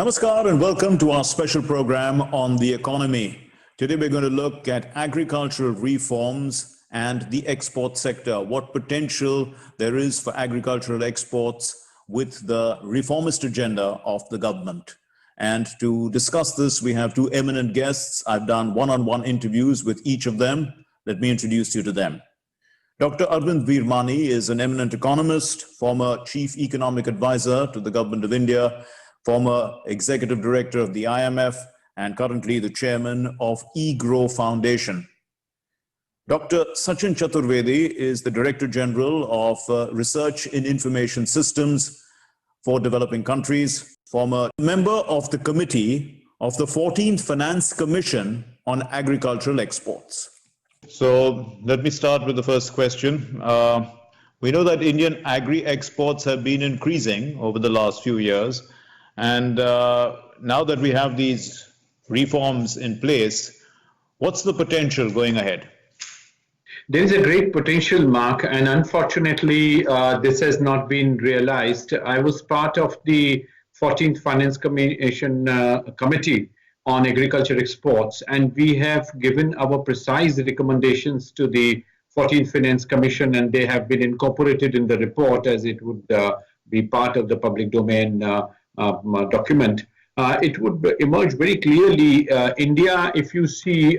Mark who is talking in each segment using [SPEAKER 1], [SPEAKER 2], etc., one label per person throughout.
[SPEAKER 1] Namaskar and welcome to our special program on the economy. Today we're going to look at agricultural reforms and the export sector, what potential there is for agricultural exports with the reformist agenda of the government. And to discuss this, we have two eminent guests. I've done one-on-one interviews with each of them. Let me introduce you to them. Dr. Arvind Veermani is an eminent economist, former chief economic advisor to the government of India, former executive director of the IMF, and currently the chairman of eGrow Foundation. Dr. Sachin Chaturvedi is the Director General of Research in Information Systems for Developing Countries, former member of the committee of the 14th Finance Commission on Agricultural Exports. So let me start with the first question. We know that Indian agri-exports have been increasing over the last few years. And now that we have these reforms in place, what's the potential going ahead?
[SPEAKER 2] There is a great potential, Mark, and unfortunately, this has not been realized. I was part of the 14th Finance Commission Committee on Agriculture Exports, and we have given our precise recommendations to the 14th Finance Commission, and they have been incorporated in the report as it would be part of the public domain document. It would emerge very clearly. India, if you see,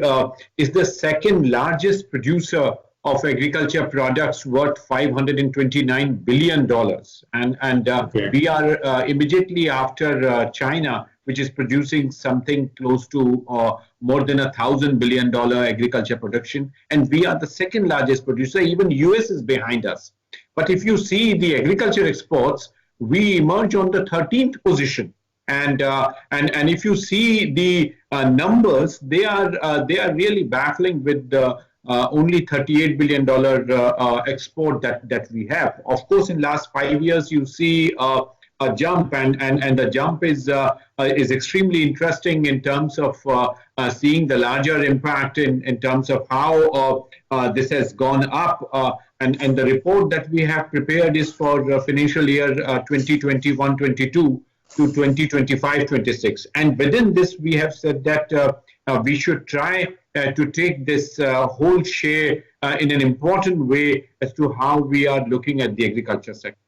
[SPEAKER 2] is the second largest producer of agriculture products worth $529 billion. And we are immediately after China, which is producing something close to more than $1,000 billion agriculture production. And we are the second largest producer. Even US is behind us. But if you see the agriculture exports, we emerge on the 13th position, and if you see the numbers, they are really baffling with the only $38 billion export that we have. Of course, in last 5 years, you see a jump, and the jump is extremely interesting in terms of seeing the larger impact in terms of how this has gone up. And the report that we have prepared is for financial year 2021-22 to 2025-26. And within this, we have said that we should try to take this whole share in an important way as to how we are looking at the agriculture sector.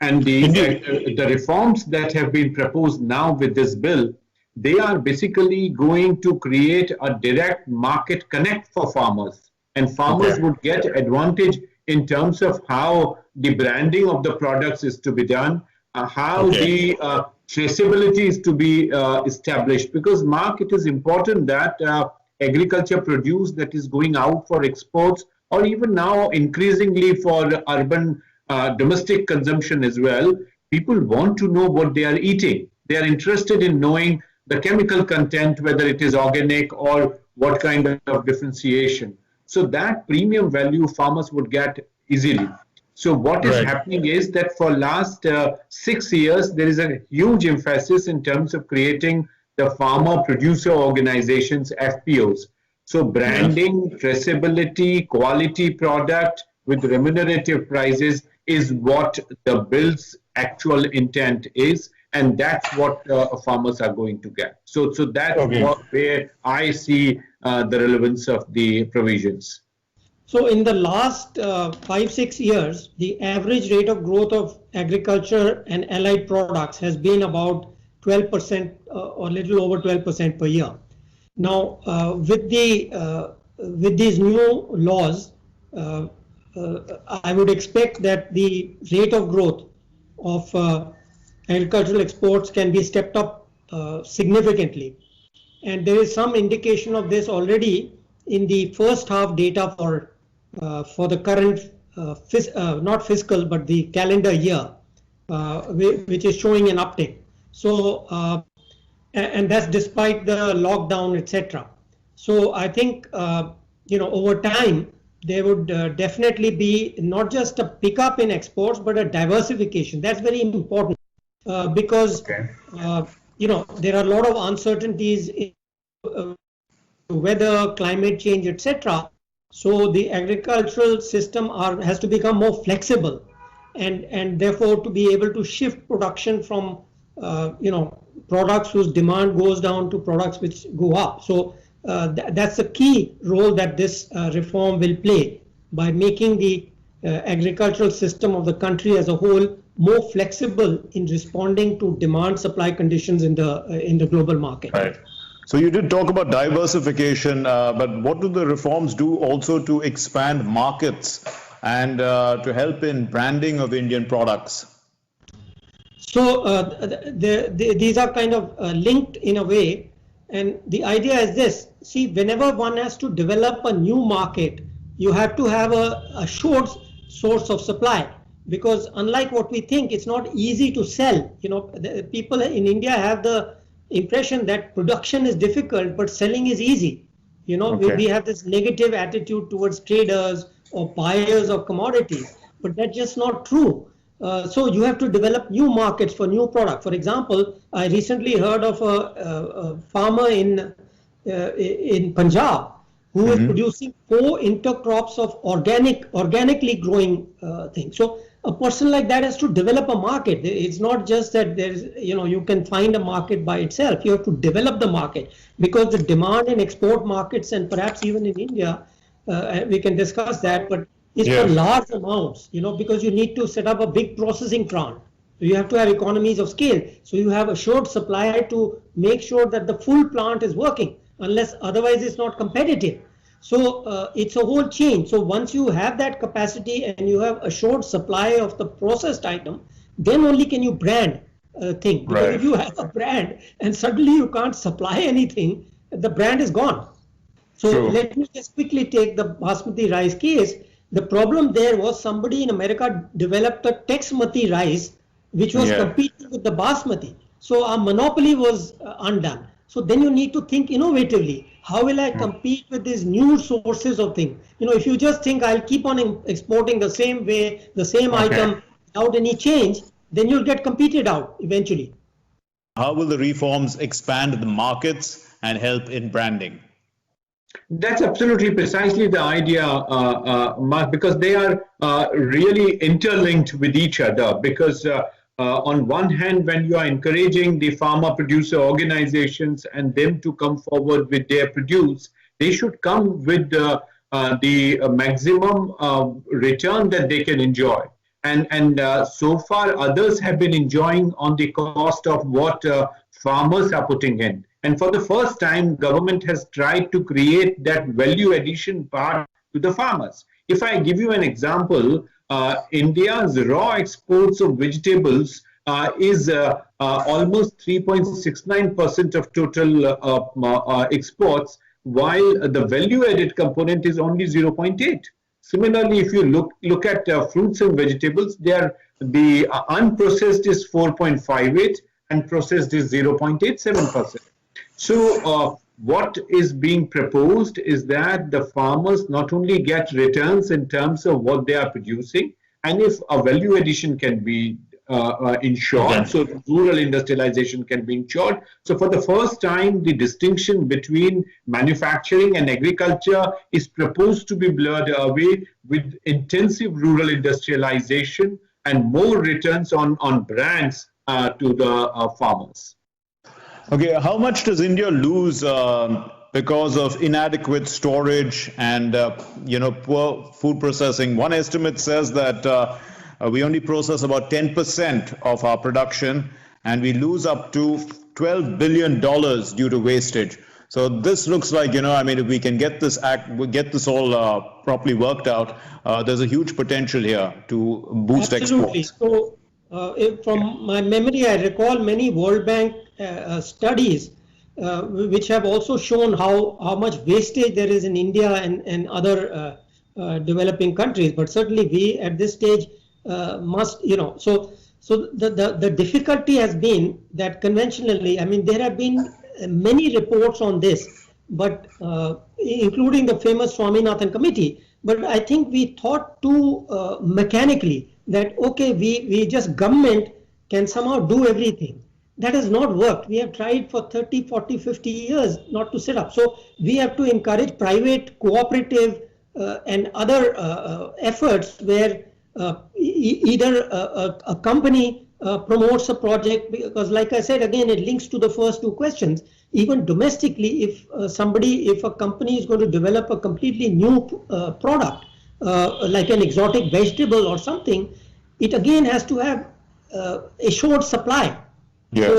[SPEAKER 2] And the reforms that have been proposed now with this bill, they are basically going to create a direct market connect for farmers. And farmers would get advantage in terms of how the branding of the products is to be done, how the traceability is to be established. Because, Mark, it is important that agriculture produce that is going out for exports, or even now increasingly for urban domestic consumption as well, people want to know what they are eating. They are interested in knowing the chemical content, whether it is organic or what kind of differentiation. So that premium value farmers would get easily. So what is happening is that for last 6 years, there is a huge emphasis in terms of creating the farmer producer organizations, FPOs. So branding, traceability, quality product with remunerative prices is what the bill's actual intent is. And that's what farmers are going to get. So that's where I see the relevance of the provisions.
[SPEAKER 3] So in the last 5-6 years, the average rate of growth of agriculture and allied products has been about 12% or little over 12% per year. Now, with these new laws, I would expect that the rate of growth of agricultural exports can be stepped up significantly. And there is some indication of this already in the first half data for the current, not fiscal, but the calendar year, which is showing an uptick. So, and that's despite the lockdown, etc. So I think, over time, there would definitely be not just a pickup in exports, but a diversification. That's very important because, there are a lot of uncertainties in weather, climate change, etc. So the agricultural system has to become more flexible, and therefore to be able to shift production from products whose demand goes down to products which go up. So that's the key role that this reform will play by making the agricultural system of the country as a whole more flexible in responding to demand supply conditions in the global market.
[SPEAKER 1] Right. So you did talk about diversification, but what do the reforms do also to expand markets and to help in branding of Indian products?
[SPEAKER 3] So these are kind of linked in a way, and the idea is this. See, whenever one has to develop a new market, you have to have a short source of supply, because unlike what we think, it's not easy to sell. You know, the people in India have the impression that production is difficult, but selling is easy. You know, we have this negative attitude towards traders or buyers of commodities, but that's just not true. So you have to develop new markets for new products. For example, I recently heard of a farmer in Punjab who is producing 4 intercrops of organically growing things. So a person like that has to develop a market. It's not just that there's, you know, you can find a market by itself. You have to develop the market, because the demand in export markets, and perhaps even in India, we can discuss that, but it's for large amounts, you know, because you need to set up a big processing plant. So you have to have economies of scale. So you have a short supply to make sure that the full plant is working, unless otherwise it's not competitive. So it's a whole chain. So once you have that capacity and you have a short supply of the processed item, then only can you brand a thing. Because if you have a brand and suddenly you can't supply anything, the brand is gone. So let me just quickly take the basmati rice case. The problem there was somebody in America developed a Texmati rice, which was competing with the basmati. So our monopoly was undone. So then you need to think innovatively. How will I compete with these new sources of things? You know, if you just think I'll keep on exporting the same way, the same item without any change, then you'll get competed out eventually.
[SPEAKER 1] How will the reforms expand the markets and help in branding?
[SPEAKER 2] That's absolutely precisely the idea, Mark, because they are really interlinked with each other. Because on one hand, when you are encouraging the farmer producer organizations and them to come forward with their produce, they should come with the maximum return that they can enjoy. And so far, others have been enjoying on the cost of what farmers are putting in. And for the first time, government has tried to create that value addition part to the farmers. If I give you an example, India's raw exports of vegetables is almost 3.69% of total exports, while the value-added component is only 0.8. Similarly, if you look at fruits and vegetables, the unprocessed is 4.58 and processed is 0.87%. So what is being proposed is that the farmers not only get returns in terms of what they are producing, and if a value addition can be ensured, so rural industrialization can be ensured. So for the first time, the distinction between manufacturing and agriculture is proposed to be blurred away with intensive rural industrialization and more returns on brands to the farmers.
[SPEAKER 1] Okay, how much does India lose because of inadequate storage and poor food processing? One estimate says that we only process about 10% of our production, and we lose up to $12 billion due to wastage. So this looks like, if we can get this all properly worked out, there's a huge potential here to boost exports.
[SPEAKER 3] So from my memory, I recall many World Bank studies which have also shown how much wastage there is in India and other developing countries. But certainly we at this stage must, so the difficulty has been that conventionally, there have been many reports on this, but including the famous Swaminathan committee. But I think we thought too mechanically that, okay, we just government can somehow do everything. That has not worked. We have tried for 30, 40, 50 years not to set up. So we have to encourage private, cooperative and other efforts where either a company promotes a project, because like I said, again, it links to the first two questions. Even domestically, if a company is going to develop a completely new product, like an exotic vegetable or something, it again has to have a short supply. Yes.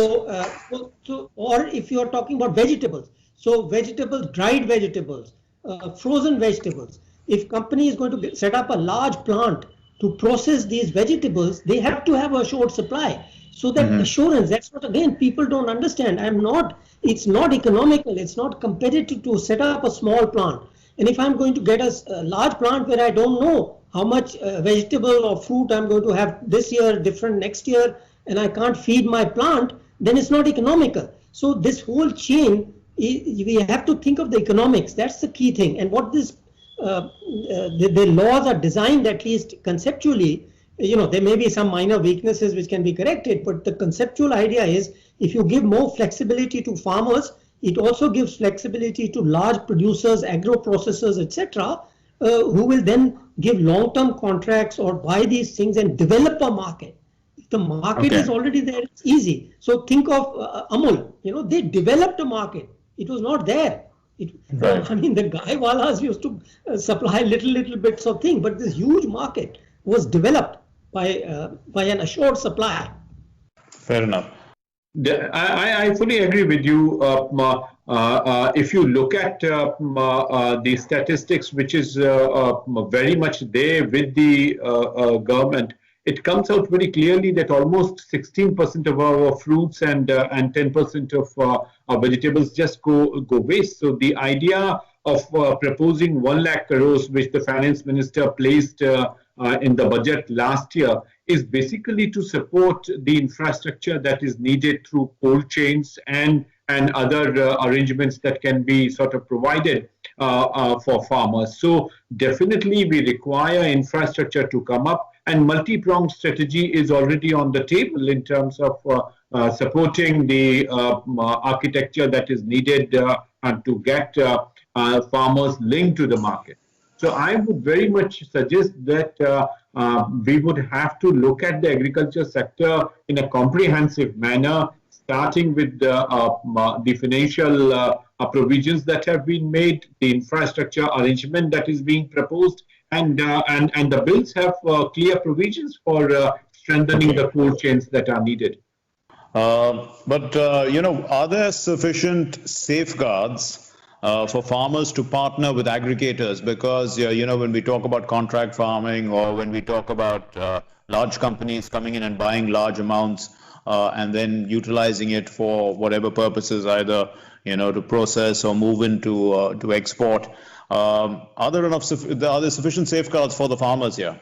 [SPEAKER 3] Or if you are talking about vegetables, so vegetables, dried vegetables, frozen vegetables, if company is going to set up a large plant to process these vegetables, they have to have a short supply. So that assurance, that's what, again, people don't understand. It's not economical, it's not competitive to set up a small plant. And if I'm going to get a large plant where I don't know how much vegetable or fruit I'm going to have this year, different next year, and I can't feed my plant, then it's not economical. So this whole chain, we have to think of the economics. That's the key thing. And what this the laws are designed, at least conceptually, there may be some minor weaknesses which can be corrected, but the conceptual idea is, if you give more flexibility to farmers, it also gives flexibility to large producers, agro processors, etc., who will then give long-term contracts or buy these things and develop a market. If the market is already there, it's easy. So think of Amul. They developed a market. It was not there. I mean, the Gaiwalas used to supply little bits of thing, but this huge market was developed by an assured supply.
[SPEAKER 1] Fair enough.
[SPEAKER 2] I fully agree with you. If you look at the statistics, which is very much there with the government, it comes out very clearly that almost 16% of our fruits and 10% of our vegetables just go waste. So the idea of proposing 1 lakh crores, which the finance minister placed in the budget last year, is basically to support the infrastructure that is needed through cold chains and other arrangements that can be sort of provided for farmers. So definitely we require infrastructure to come up, and multi-pronged strategy is already on the table in terms of supporting the architecture that is needed to get farmers linked to the market. So I would very much suggest that we would have to look at the agriculture sector in a comprehensive manner, starting with the financial provisions that have been made, the infrastructure arrangement that is being proposed, and the bills have clear provisions for strengthening the cold chains that are needed.
[SPEAKER 1] But are there sufficient safeguards for farmers to partner with aggregators? Because when we talk about contract farming, or when we talk about large companies coming in and buying large amounts and then utilizing it for whatever purposes, either to process or move into to export, are there sufficient safeguards for the farmers here?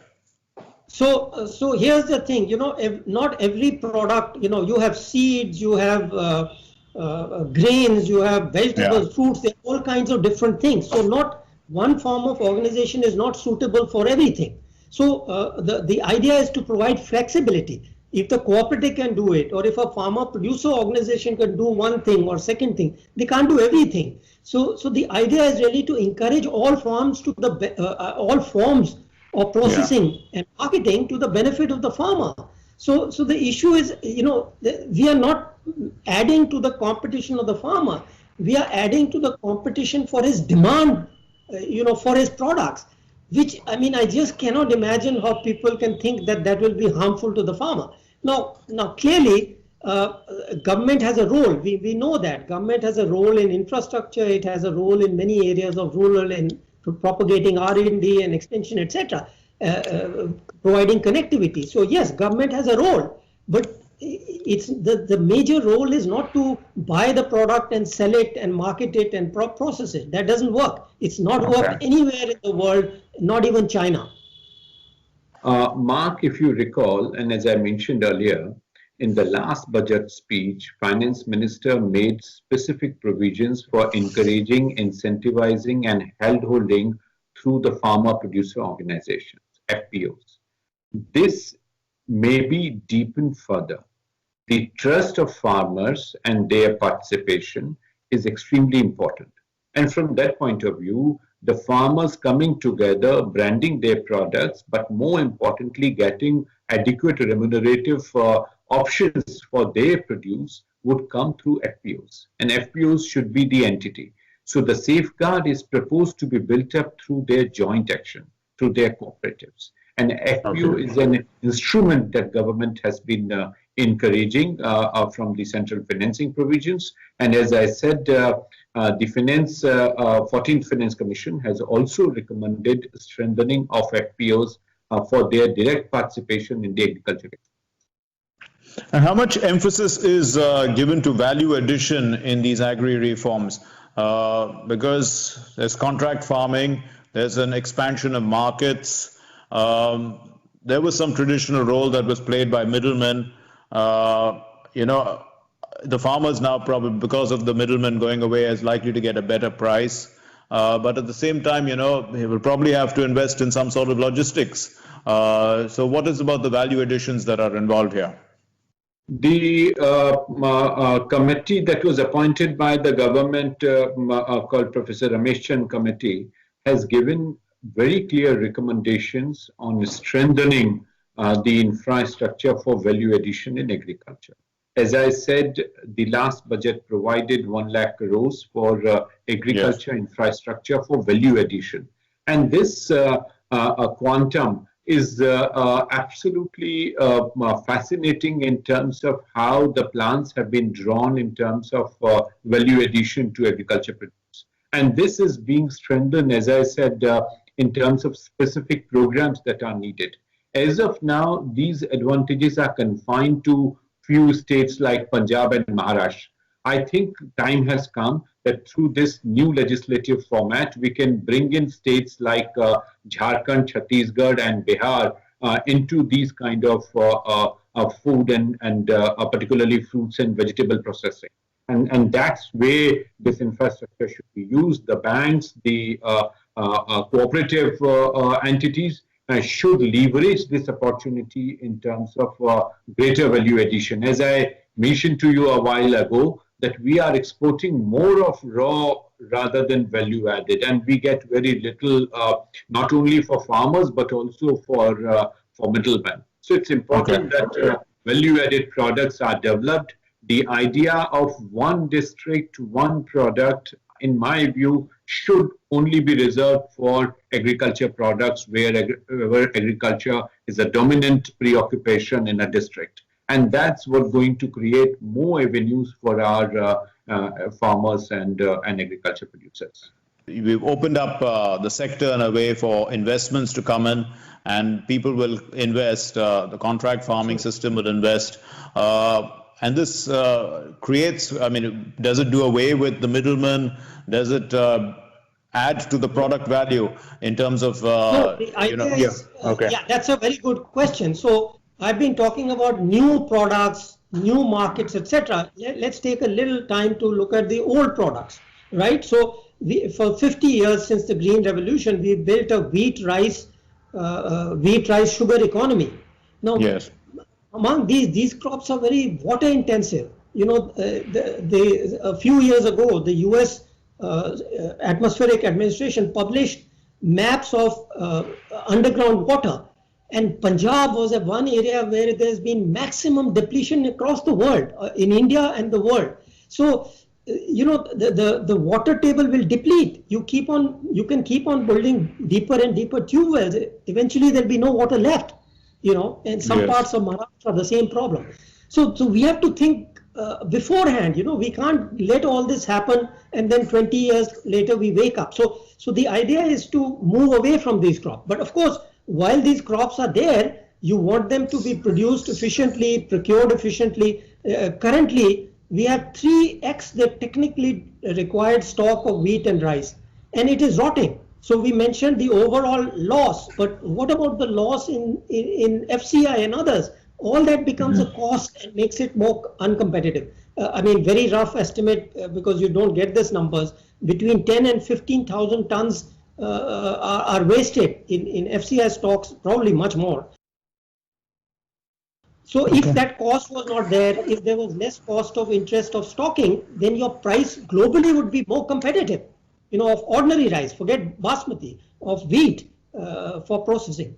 [SPEAKER 3] So here's the thing, not every product, you have seeds, you have grains, you have vegetables, fruits, there are all kinds of different things. So not one form of organization is not suitable for everything. So the idea is to provide flexibility. If the cooperative can do it, or if a farmer producer organization can do one thing or second thing, they can't do everything. So the idea is really to encourage all forms to all forms of processing and marketing to the benefit of the farmer. So the issue is, we are not adding to the competition of the farmer. We are adding to the competition for his demand, for his products, which, I just cannot imagine how people can think that will be harmful to the farmer. Now clearly, government has a role. We know that government has a role in infrastructure. It has a role in many areas of rural and propagating R&D and extension, etc., providing connectivity. So yes, government has a role, but it's the major role is not to buy the product and sell it and market it and process it. That doesn't work. It's not worked anywhere in the world, not even China.
[SPEAKER 2] Mark, if you recall, and as I mentioned earlier, in the last budget speech, Finance Minister made specific provisions for encouraging, incentivizing, and handholding through the farmer producer organizations, FPOs. This may be deepened further. The trust of farmers and their participation is extremely important. And from that point of view, the farmers coming together, branding their products, but more importantly, getting adequate remunerative options for their produce would come through FPOs, and FPOs should be the entity. So the safeguard is proposed to be built up through their joint action, through their cooperatives. And FPO is an instrument that government has been encouraging from the central financing provisions. And as I said, the 14th Finance Commission has also recommended strengthening of FPOs for their direct participation in the agriculture.
[SPEAKER 1] And how much emphasis is given to value addition in these agri reforms? Because there's contract farming, there's an expansion of markets. There was some traditional role that was played by middlemen. The farmers now probably, because of the middlemen going away, is likely to get a better price. But at the same time, he will probably have to invest in some sort of logistics. So what is about the value additions that are involved here?
[SPEAKER 2] The committee that was appointed by the government called Professor Ramesh Chand Committee has given very clear recommendations on strengthening the infrastructure for value addition in agriculture. As I said, the last budget provided 1 lakh crores for agriculture infrastructure for value addition. And this quantum is absolutely fascinating in terms of how the plans have been drawn in terms of value addition to agriculture produce. And this is being strengthened, as I said, in terms of specific programs that are needed. As of now, these advantages are confined to few states like Punjab and Maharashtra. I think time has come that through this new legislative format, we can bring in states like Jharkhand, Chhattisgarh, and Bihar into these kind of food and particularly fruits and vegetable processing. And that's where this infrastructure should be used. The banks, the cooperative entities should leverage this opportunity in terms of greater value addition. As I mentioned to you a while ago, that we are exporting more of raw rather than value added, and we get very little, not only for farmers but also for middlemen. So it's important that value added products are developed. The idea of one district, one product, in my view, should only be reserved for agriculture products where agriculture is a dominant preoccupation in a district. And that's what's going to create more avenues for our farmers and agriculture producers.
[SPEAKER 1] We've opened up the sector in a way for investments to come in, and people will invest. The contract farming system will invest. And this creates, does it do away with the middleman? Does it add to the product value in terms of,
[SPEAKER 3] that's a very good question. So I've been talking about new products, new markets, etc. Let's take a little time to look at the old products, right? So for 50 years since the Green Revolution, we built a wheat, rice, sugar economy. Now, among these crops are very water intensive. A few years ago, the US Atmospheric Administration published maps of underground water. And Punjab was one area where there's been maximum depletion across the world, in India and the world. So, the water table will deplete. You can keep on building deeper and deeper tube wells. Eventually, there'll be no water left. And some parts of Maharashtra, the same problem. So we have to think beforehand. We can't let all this happen and then 20 years later we wake up. So the idea is to move away from these crops. But of course, while these crops are there, you want them to be produced efficiently, procured efficiently. Currently, we have 3x the technically required stock of wheat and rice, and it is rotting. So we mentioned the overall loss, but what about the loss in FCI and others? All that becomes a cost and makes it more uncompetitive. Very rough estimate, because you don't get these numbers, between 10 and 15,000 tons are wasted in FCI stocks, probably much more. So if that cost was not there, if there was less cost of interest of stocking, then your price globally would be more competitive. Of ordinary rice, forget basmati, of wheat for processing.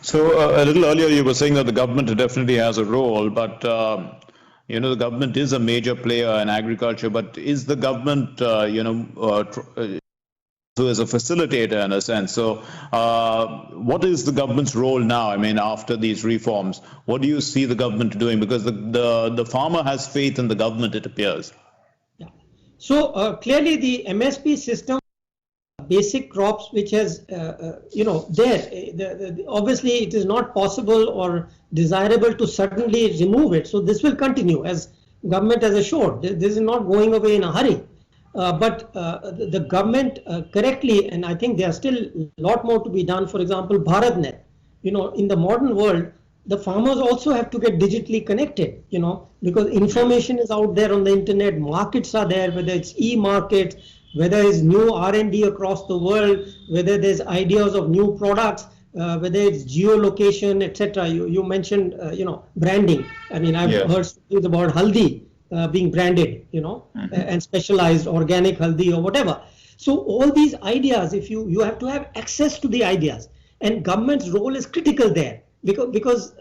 [SPEAKER 1] So a little earlier, you were saying that the government definitely has a role, but the government is a major player in agriculture. But is the government, so as a facilitator in a sense? So, what is the government's role now? I mean, after these reforms, what do you see the government doing? Because the farmer has faith in the government, it appears.
[SPEAKER 3] Yeah. So clearly, the MSP system, basic crops, which has obviously it is not possible or desirable to suddenly remove it. So this will continue, as government has assured. This is not going away in a hurry. But the government correctly, and I think there's still a lot more to be done. For example, BharatNet. In the modern world, the farmers also have to get digitally connected. Because information is out there on the internet, markets are there, whether it's e-markets, whether it's new R&D across the world, whether there's ideas of new products, whether it's geolocation, etc. You mentioned, branding. I mean, I've heard stories about haldi being branded, and specialized organic haldi or whatever. So all these ideas, if you have to have access to the ideas, and government's role is critical there, because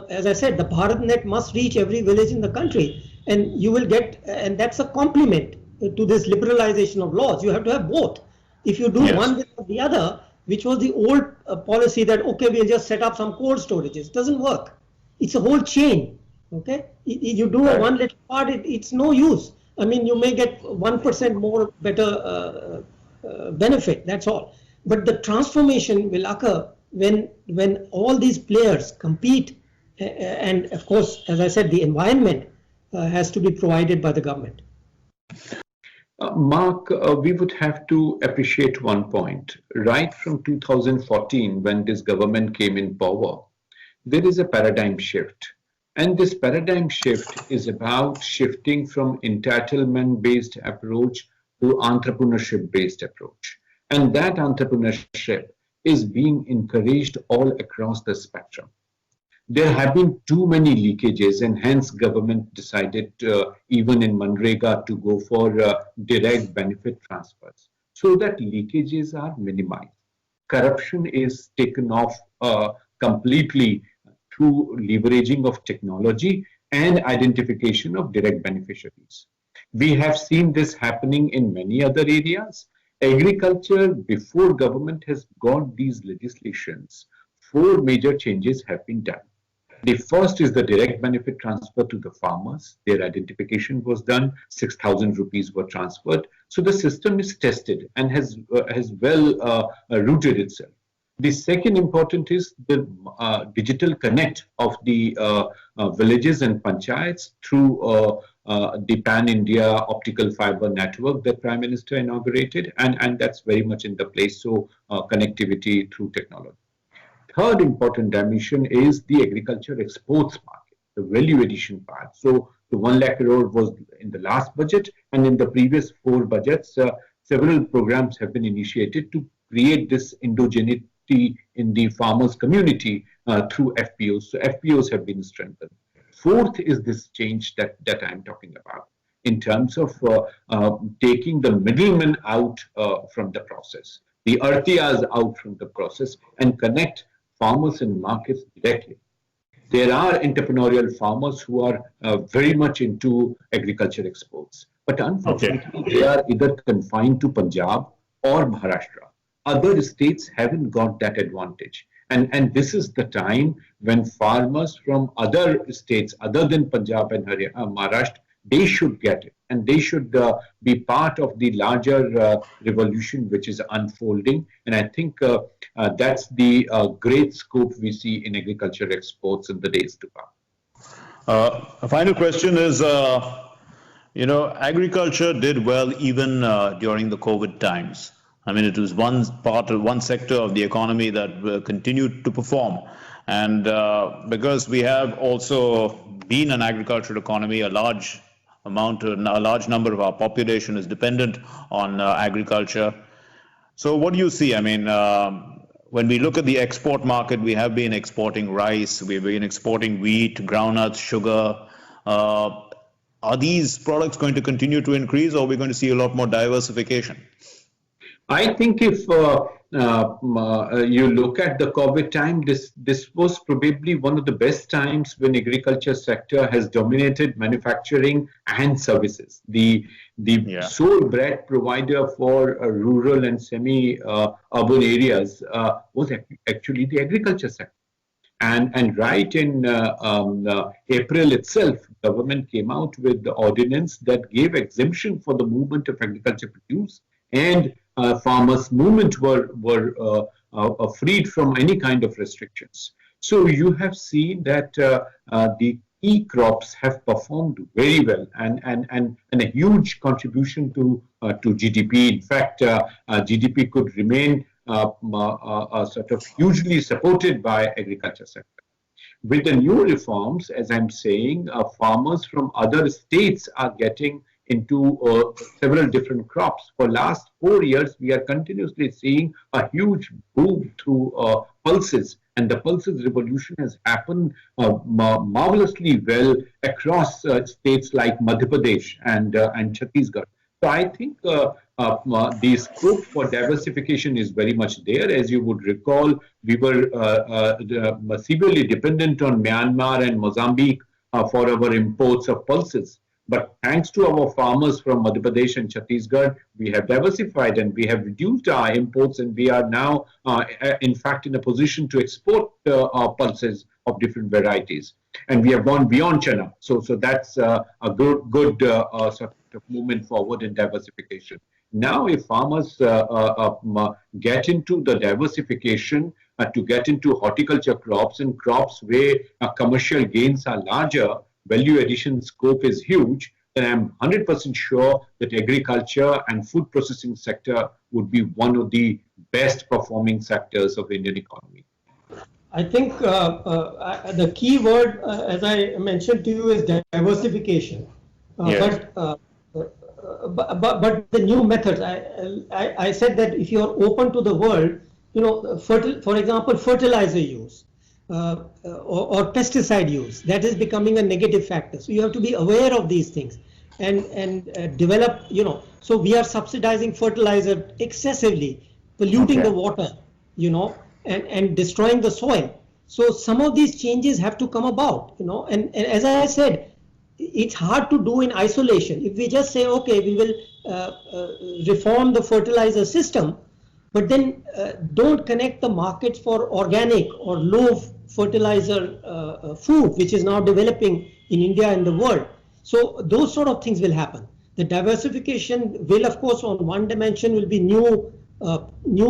[SPEAKER 3] as I said, the BharatNet must reach every village in the country, and you will get, and that's a complement to this liberalization of laws. You have to have both. If you do one without the other, which was the old policy that, okay, we'll just set up some cold storages, it doesn't work. It's a whole chain. Okay, you do one little part, it's no use. I mean, you may get 1% more better benefit, that's all. But the transformation will occur when all these players compete, and of course, as I said, the environment has to be provided by the government.
[SPEAKER 2] Mark, we would have to appreciate one point. Right from 2014, when this government came in power, there is a paradigm shift. And this paradigm shift is about shifting from entitlement-based approach to entrepreneurship-based approach. And that entrepreneurship is being encouraged all across the spectrum. There have been too many leakages, and hence government decided even in Manrega to go for direct benefit transfers so that leakages are minimized. Corruption is taken off completely through leveraging of technology and identification of direct beneficiaries. We have seen this happening in many other areas. Agriculture, before government has got these legislations, 4 major changes have been done. The first is the direct benefit transfer to the farmers. Their identification was done, 6,000 rupees were transferred. So the system is tested and has well rooted itself. The second important is the digital connect of the villages and panchayats through the Pan-India optical fiber network that Prime Minister inaugurated, and that's very much in the place, so connectivity through technology. Third important dimension is the agriculture exports market, the value addition part. So the 1 lakh crore was in the last budget, and in the previous 4 budgets, several programs have been initiated to create this endogeneity in the farmers' community through FPOs. So FPOs have been strengthened. Fourth is this change that I'm talking about in terms of taking the middlemen out from the process, the artiyas out from the process, and connect farmers and markets directly. There are entrepreneurial farmers who are very much into agriculture exports, but unfortunately they are either confined to Punjab or Maharashtra. Other states haven't got that advantage. And this is the time when farmers from other states other than Punjab and Maharashtra, they should get it, and they should be part of the larger revolution which is unfolding. And I think that's the great scope we see in agriculture exports in the days to come.
[SPEAKER 1] A final question is, agriculture did well even during the COVID times. I mean, it was one sector of the economy that continued to perform. And because we have also been an agricultural economy, a large number of our population is dependent on agriculture. So what do you see? I mean, when we look at the export market, we have been exporting rice, we've been exporting wheat, groundnuts, sugar. Are these products going to continue to increase, or are we going to see a lot more diversification?
[SPEAKER 2] I think if you look at the COVID time, this was probably one of the best times when agriculture sector has dominated manufacturing and services. The sole bread provider for rural and semi-urban areas was actually the agriculture sector. And right in April itself, government came out with the ordinance that gave exemption for the movement of agriculture produce, and farmers' movement were freed from any kind of restrictions. So you have seen that the key crops have performed very well and a huge contribution to GDP. In fact, GDP could remain sort of hugely supported by agriculture sector. With the new reforms, as I'm saying, farmers from other states are getting into several different crops. For last 4 years, we are continuously seeing a huge boom through pulses, and the pulses revolution has happened marvelously well across states like Madhya Pradesh and Chhattisgarh. So I think the scope for diversification is very much there. As you would recall, we were severely dependent on Myanmar and Mozambique for our imports of pulses. But thanks to our farmers from Madhya Pradesh and Chhattisgarh, we have diversified and we have reduced our imports, and we are now, in fact, in a position to export our pulses of different varieties. And we have gone beyond China. So that's a good sort of movement forward in diversification. Now, if farmers get into the diversification to get into horticulture crops and crops where commercial gains are larger, value addition scope is huge, then I'm 100% sure that agriculture and food processing sector would be one of the best performing sectors of Indian economy.
[SPEAKER 3] I think the key word, as I mentioned to you, is diversification.
[SPEAKER 1] Yes.
[SPEAKER 3] But the new methods, I said that if you are open to the world, for example, fertilizer use. Or pesticide use, that is becoming a negative factor. So you have to be aware of these things and develop, so we are subsidizing fertilizer excessively, polluting the water, and destroying the soil. So some of these changes have to come about, and as I said, it's hard to do in isolation. If we just say, okay, we will reform the fertilizer system, but then don't connect the markets for organic or low fertilizer food, which is now developing in India and the world. So those sort of things will happen. The diversification will, of course, on one dimension will be new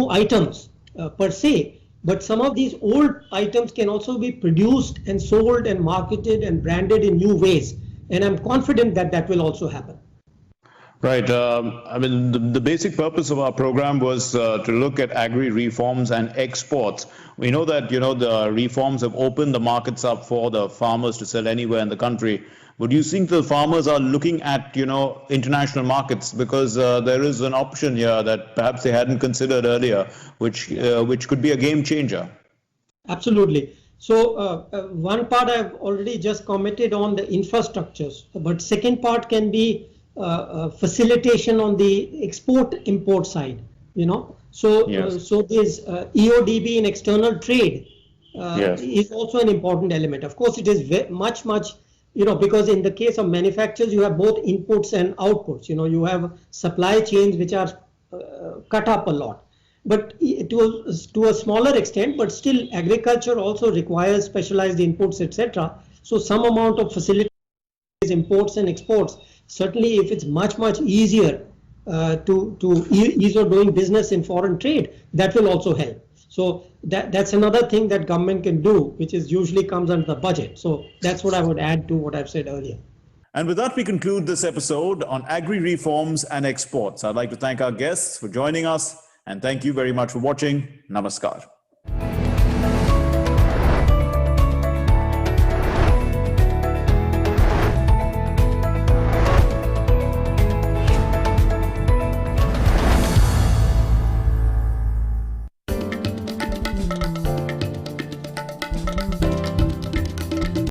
[SPEAKER 3] items per se, but some of these old items can also be produced and sold and marketed and branded in new ways. And I'm confident that that will also happen.
[SPEAKER 1] Right. I mean, the basic purpose of our program was to look at agri reforms and exports. We know that, the reforms have opened the markets up for the farmers to sell anywhere in the country. But do you think the farmers are looking at, international markets? Because there is an option here that perhaps they hadn't considered earlier, which could be a game changer.
[SPEAKER 3] Absolutely. So one part I've already just commented on the infrastructures, but second part can be facilitation on the export-import side, So, so there's EODB in external trade is also an important element. Of course, it is much, because in the case of manufacturers, you have both inputs and outputs. You have supply chains which are cut up a lot. But to a smaller extent, but still agriculture also requires specialized inputs, etc. So some amount of facilities, imports and exports. Certainly, if it's much easier to ease of doing business in foreign trade, that will also help. So that's another thing that government can do, which is usually comes under the budget. So that's what I would add to what I've said earlier.
[SPEAKER 1] And with that, we conclude this episode on agri reforms and exports. I'd like to thank our guests for joining us, and thank you very much for watching. Namaskar.